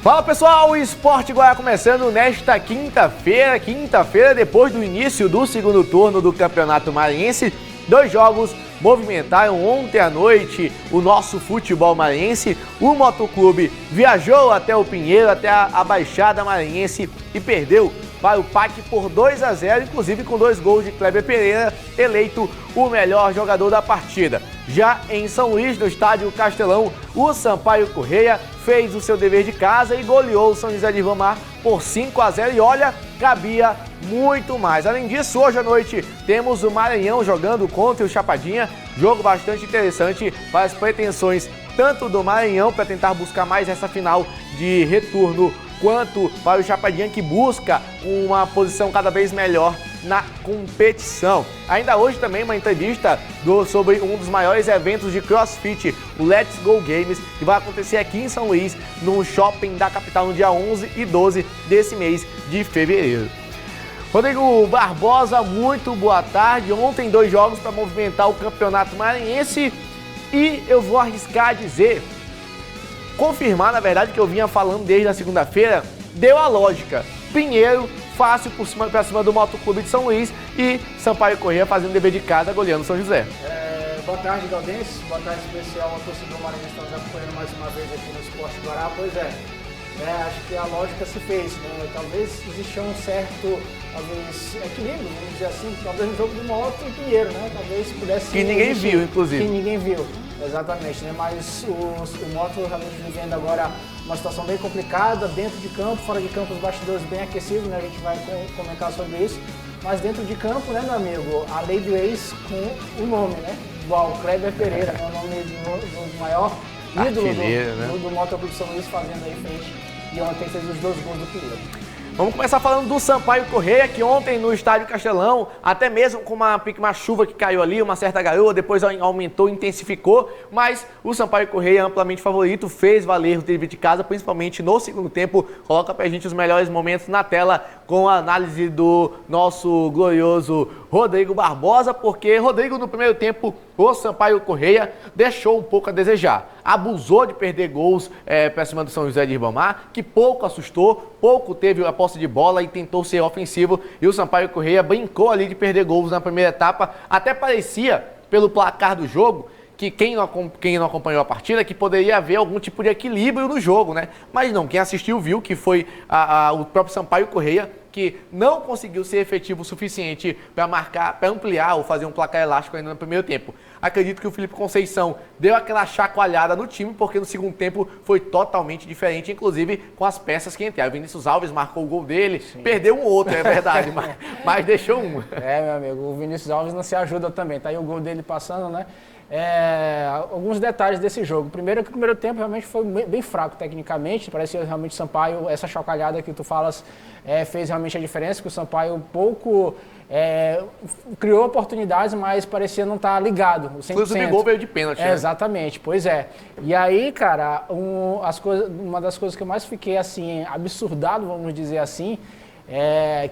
Fala pessoal, o Esporte Goiás começando nesta quinta-feira, depois do início do segundo turno do Campeonato Maranhense. 2 jogos movimentaram ontem à noite o nosso futebol maranhense. O Motoclube viajou até o Pinheiro, até a Baixada Maranhense e perdeu para o PAC por 2-0, inclusive com 2 gols de Kleber Pereira, eleito o melhor jogador da partida. Já em São Luís, no estádio Castelão, o Sampaio Corrêa fez o seu dever de casa e goleou o São José de Ribamar por 5-0 e olha, cabia muito mais. Além disso, hoje à noite temos o Maranhão jogando contra o Chapadinha, jogo bastante interessante para as pretensões tanto do Maranhão para tentar buscar mais essa final de retorno, quanto para o Chapadinha que busca uma posição cada vez melhor na competição. Ainda hoje também uma entrevista sobre um dos maiores eventos de CrossFit, o Let's Go Games, que vai acontecer aqui em São Luís, no shopping da capital, no dia 11 e 12 desse mês de fevereiro. Rodrigo Barbosa, muito boa tarde. Ontem 2 jogos para movimentar o Campeonato Maranhense e eu vou arriscar dizer, confirmar na verdade que eu vinha falando desde a segunda-feira, deu a lógica. Pinheiro fácil para cima do Motoclube de São Luís e Sampaio Corrêa fazendo dever de casa, goleando São José. Boa tarde, Galdense. Boa tarde especial ao torcedor maranhense que está nos acompanhando mais uma vez aqui no Esporte Guará. Pois é, acho que a lógica se fez, né? Talvez existia um certo equilíbrio, vamos dizer assim, talvez no jogo de Moto e Pinheiro, né? Talvez pudesse... Que ninguém viu, inclusive. Que ninguém viu, exatamente, né? Mas o Moto realmente vivendo agora uma situação bem complicada, dentro de campo, fora de campo, os bastidores bem aquecidos, né? A gente vai comentar sobre isso. Mas dentro de campo, né, meu amigo, a lei do ex com o nome, né? Igual, Kleber Pereira, né? O nome do maior ídolo do Motoclube São Luís, fazendo aí frente. E ontem fez os 2 gols do Pinheiro. Vamos começar falando do Sampaio Corrêa, que ontem no estádio Castelão, até mesmo com uma chuva que caiu ali, uma certa garoa, depois aumentou, intensificou, mas o Sampaio Corrêa, amplamente favorito, fez valer o dever de casa, principalmente no segundo tempo. Coloca pra gente os melhores momentos na tela com a análise do nosso glorioso Rodrigo Barbosa, porque Rodrigo no primeiro tempo, o Sampaio Corrêa deixou um pouco a desejar. Abusou de perder gols para cima do São José de Ribamar, que pouco assustou, pouco teve a posse de bola e tentou ser ofensivo. E o Sampaio Corrêa brincou ali de perder gols na primeira etapa. Até parecia, pelo placar do jogo, que quem não acompanhou a partida, que poderia haver algum tipo de equilíbrio no jogo, né? Mas não, quem assistiu viu que foi o próprio Sampaio Corrêa que não conseguiu ser efetivo o suficiente para marcar, para ampliar ou fazer um placar elástico ainda no primeiro tempo. Acredito que o Felipe Conceição deu aquela chacoalhada no time, porque no segundo tempo foi totalmente diferente, inclusive com as peças que entraram. O Vinícius Alves marcou o gol dele, sim, perdeu um outro, é verdade, mas deixou um. Meu amigo, o Vinícius Alves não se ajuda também, tá aí o gol dele passando, né? Alguns detalhes desse jogo. Primeiro que o primeiro tempo realmente foi bem fraco tecnicamente, parecia realmente o Sampaio, essa chocalhada que tu falas, fez realmente a diferença, que o Sampaio pouco criou oportunidades, mas parecia não estar ligado, 100%. Inclusive o gol veio de pênalti, né? Exatamente, pois é. E aí, cara, uma das coisas que eu mais fiquei assim, absurdado, vamos dizer assim,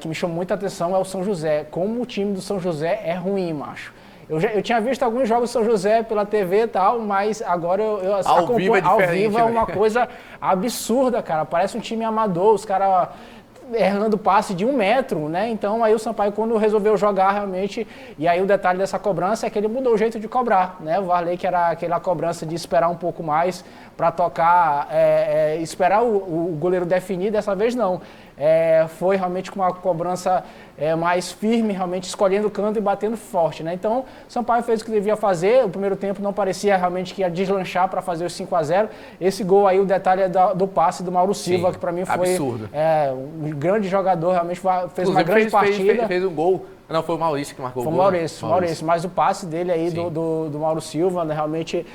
que me chamou muita atenção é o São José. Como o time do São José é ruim, macho. Eu tinha visto alguns jogos do São José pela TV e tal, mas agora eu acompanho. Ao vivo é uma coisa absurda, cara. Parece um time amador, os caras errando passe de 1 metro, né? Então aí o Sampaio, quando resolveu jogar realmente, e aí o detalhe dessa cobrança é que ele mudou o jeito de cobrar, né? O Varley, que era aquela cobrança de esperar um pouco mais para tocar, esperar o goleiro definir, dessa vez não. Foi realmente com uma cobrança mais firme, realmente escolhendo o canto e batendo forte, né? Então, o Sampaio fez o que devia fazer. O primeiro tempo não parecia realmente que ia deslanchar para fazer os 5-0. Esse gol aí, o detalhe é do passe do Mauro Silva, que para mim foi absurdo. Um grande jogador, realmente fez uma grande partida. Fez um gol. Não, foi o Maurício que marcou o gol. Foi o Maurício. Mas o passe dele aí do Mauro Silva, né, realmente,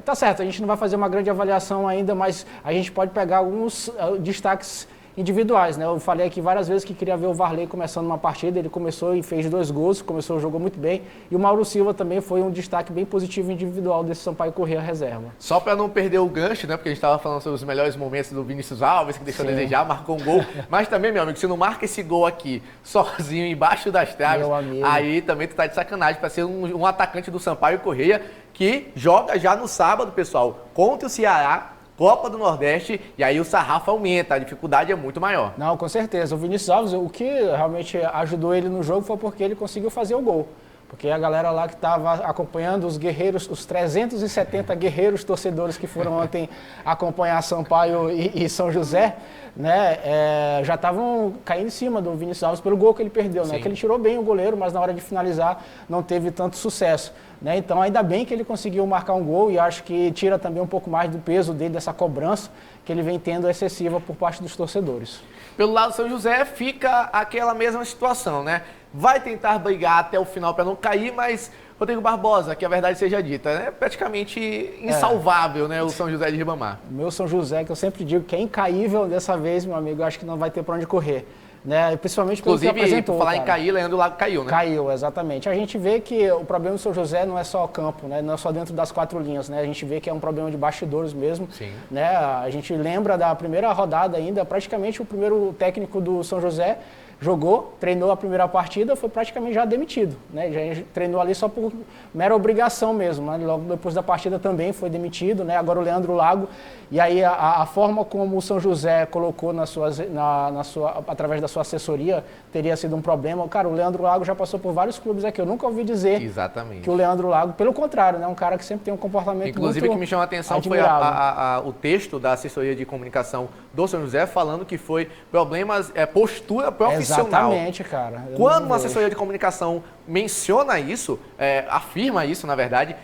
tá certo, a gente não vai fazer uma grande avaliação ainda, mas a gente pode pegar alguns destaques individuais, né? Eu falei aqui várias vezes que queria ver o Varley começando uma partida, ele começou e fez 2 gols, jogou muito bem, e o Mauro Silva também foi um destaque bem positivo individual desse Sampaio Corrêa reserva. Só para não perder o gancho, né? Porque a gente estava falando sobre os melhores momentos do Vinícius Alves, que deixou a desejar, marcou um gol, mas também, meu amigo, se não marca esse gol aqui sozinho embaixo das traves, aí também tu tá de sacanagem para ser um atacante do Sampaio Corrêa, que joga já no sábado, pessoal, contra o Ceará, Copa do Nordeste, e aí o sarrafo aumenta, a dificuldade é muito maior. Não, com certeza. O Vinícius Alves, o que realmente ajudou ele no jogo foi porque ele conseguiu fazer o gol. Porque a galera lá que estava acompanhando os guerreiros, os 370 guerreiros torcedores que foram ontem acompanhar Sampaio e São José, né, já estavam caindo em cima do Vinícius Alves pelo gol que ele perdeu, né? Que ele tirou bem o goleiro, mas na hora de finalizar não teve tanto sucesso, né? Então ainda bem que ele conseguiu marcar um gol e acho que tira também um pouco mais do peso dele, dessa cobrança que ele vem tendo excessiva por parte dos torcedores. Pelo lado do São José fica aquela mesma situação, né? Vai tentar brigar até o final para não cair, mas Rodrigo Barbosa, que a verdade seja dita, é praticamente insalvável, né, o São José de Ribamar. O meu São José, que eu sempre digo que é incaível dessa vez, meu amigo, eu acho que não vai ter para onde correr. Né? Principalmente pelo que apresentou. Inclusive, falar em cair, Leandro Lago caiu, né? Caiu, exatamente. A gente vê que o problema do São José não é só campo, né? Não é só dentro das 4 linhas, né? A gente vê que é um problema de bastidores mesmo. Sim. Né? A gente lembra da primeira rodada ainda, praticamente o primeiro técnico do São José jogou, treinou a primeira partida, foi praticamente já demitido, né? Já treinou ali só por mera obrigação mesmo, né? Logo depois da partida também foi demitido, né? Agora o Leandro Lago, e aí a forma como o São José colocou através da sua assessoria teria sido um problema. Cara, o Leandro Lago já passou por vários clubes aqui, eu nunca ouvi dizer que o Leandro Lago, pelo contrário, né? Um cara que sempre tem um comportamento inclusive, muito que me chama a atenção admirável. foi o texto da assessoria de comunicação do São José falando que foi problemas, postura profissional. Exatamente, cara. Quando uma assessoria de comunicação menciona isso, afirma isso, na verdade,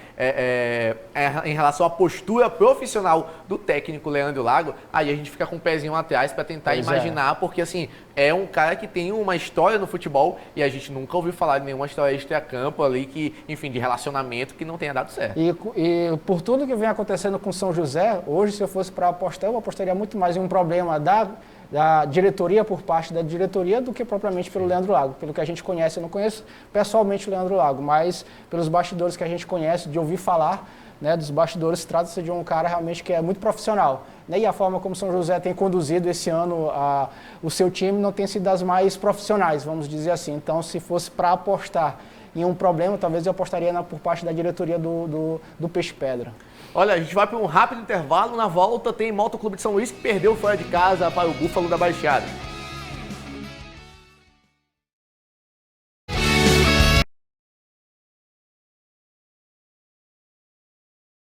em relação à postura profissional do técnico Leandro Lago, aí a gente fica com o pezinho atrás para tentar imaginar, porque assim, é um cara que tem uma história no futebol e a gente nunca ouviu falar de nenhuma história extra-campo ali, que, enfim, de relacionamento que não tenha dado certo. E por tudo que vem acontecendo com São José, hoje, se eu fosse para apostar, eu apostaria muito mais em um problema da diretoria, por parte da diretoria, do que propriamente pelo Leandro Lago. Pelo que a gente conhece, eu não conheço pessoalmente o Leandro Lago, mas pelos bastidores que a gente conhece, de ouvir falar, né, dos bastidores, trata-se de um cara realmente que é muito profissional. Né, e a forma como São José tem conduzido esse ano o seu time não tem sido das mais profissionais, vamos dizer assim. Então, se fosse para apostar em um problema, talvez eu apostaria por parte da diretoria do Peixe Pedra. Olha, a gente vai para um rápido intervalo. Na volta tem Moto Clube de São Luís que perdeu fora de casa para o Búfalo da Baixada.